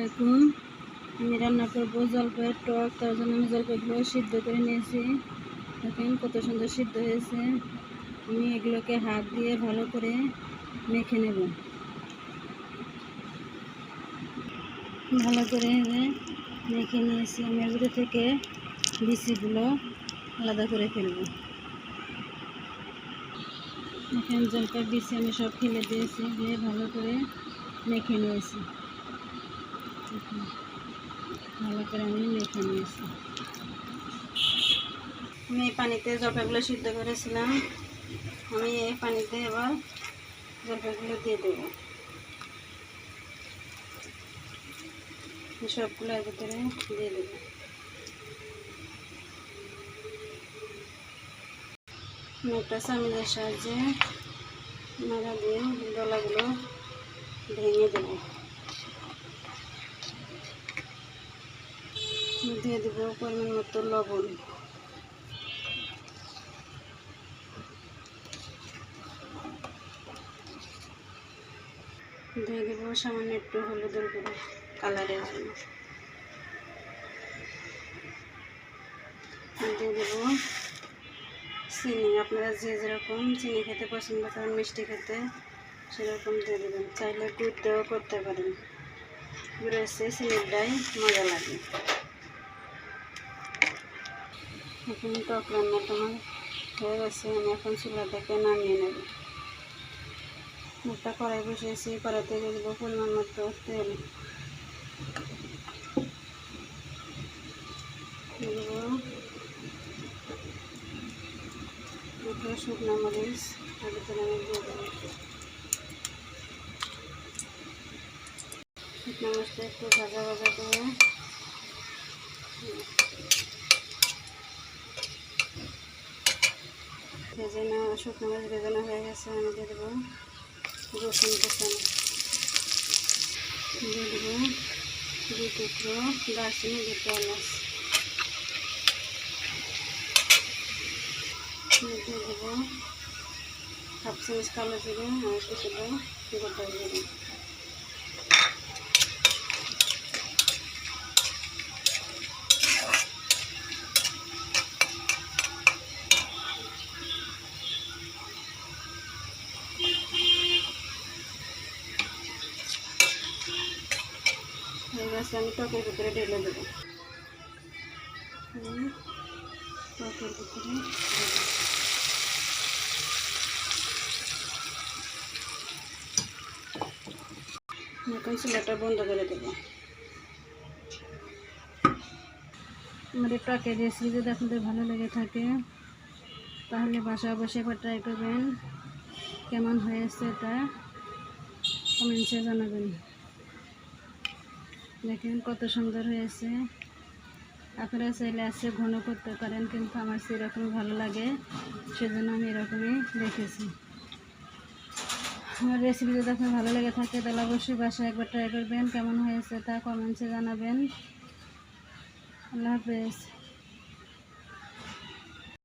আলাইকুম। আমি রান্না করবো জলপাইয়ের টক। তার জন্য আমি জলপাইগুলো সিদ্ধ করে নিয়েছি। দেখেন কত সুন্দর সিদ্ধ হয়েছে। আমি এগুলোকে হাত দিয়ে ভালো করে মেখে নেব। ভালো করে মেখে নিয়েছি। আমি এর ভিতর থেকে বিচিগুলো আলাদা করে ফেলব। দেখেন জলপাইয়ের বিচি আমি সব ফেলে দিয়েছি, দিয়ে ভালো করে মেখে নিয়েছি। ভালো করে আমি মেখে নিয়েছি। আমি এই পানিতে জলপাইগুলো সিদ্ধ করেছিলাম। আমি এই পানিতে এবার জলপাইগুলো দিয়ে দেব। সবগুলো এর ভিতরে দিয়ে দেব। আমি একটা চামচের সাহায্যে নাড়া দিয়ে দলাগুলো ভেঙে দেব। দিয়ে দেব পরিমাণ মতো লবণ। দিয়ে দেব সামান্য একটু হলুদের গুঁড়ো কালারের জন্য। দিয়ে দেব চিনি। আপনারা যে যেরকম চিনি খেতে পছন্দ করেন, মিষ্টি খেতে, সেরকম দিয়ে দেবেন। চাইলে দুধ দেওয়া করতে পারেন। রয়েছে চিনিটাই মজা লাগে। এখন টক রান্নাটা আমার হয়ে গেছে। আমি এখন চুলা থেকে নামিয়ে নেব। একটা কড়াই বসিয়েছি, কড়াইতে দিয়ে দেবো পরিমাণ মতো তেল। দেবো দুটো শুকনো মরিচ, তার ভিতরে আমি দিয়ে দেবো। শুকনো মরিচটা একটু ভাজা ভাজা করে ভেজে নেওয়া, শুকনো মরিচ ভেজানো হয়ে গেছে। আমি দিয়ে দেবো রসুন কুচানো, দিয়ে দেবো 2 টুকরো দারচিনি, 2টা এলাচ, দিয়ে দেবো 1/2 চামচ কালো জিরে আর কিছুটা গোটা জিরে। আমি টকের ভিতরে ঢেলে দেবো। টকের ভিতরে এখন চুলাটা বন্ধ করে দেবো। আমার এই টকের রেসিপি যদি আপনাদের ভালো লেগে থাকে তাহলে বাসায় অবশ্যই একবার ট্রাই করবেন। কেমন হয়েছে তা কমেন্টসে জানাবেন। দেখেন কত সুন্দর হয়েছে। আপনারা চাইলে আছে ঘন করতে পারেন, কিন্তু আমার সেরকমই ভালো লাগে, সেজন্য আমি এরকমই রেখেছি। আমার রেসিপি যদি আপনার ভালো লেগে থাকে তাহলে অবশ্যই বাসায় একবার ট্রাই করবেন। কেমন হয়েছে তা কমেন্টসে জানাবেন। আল্লাহ হাফেজ।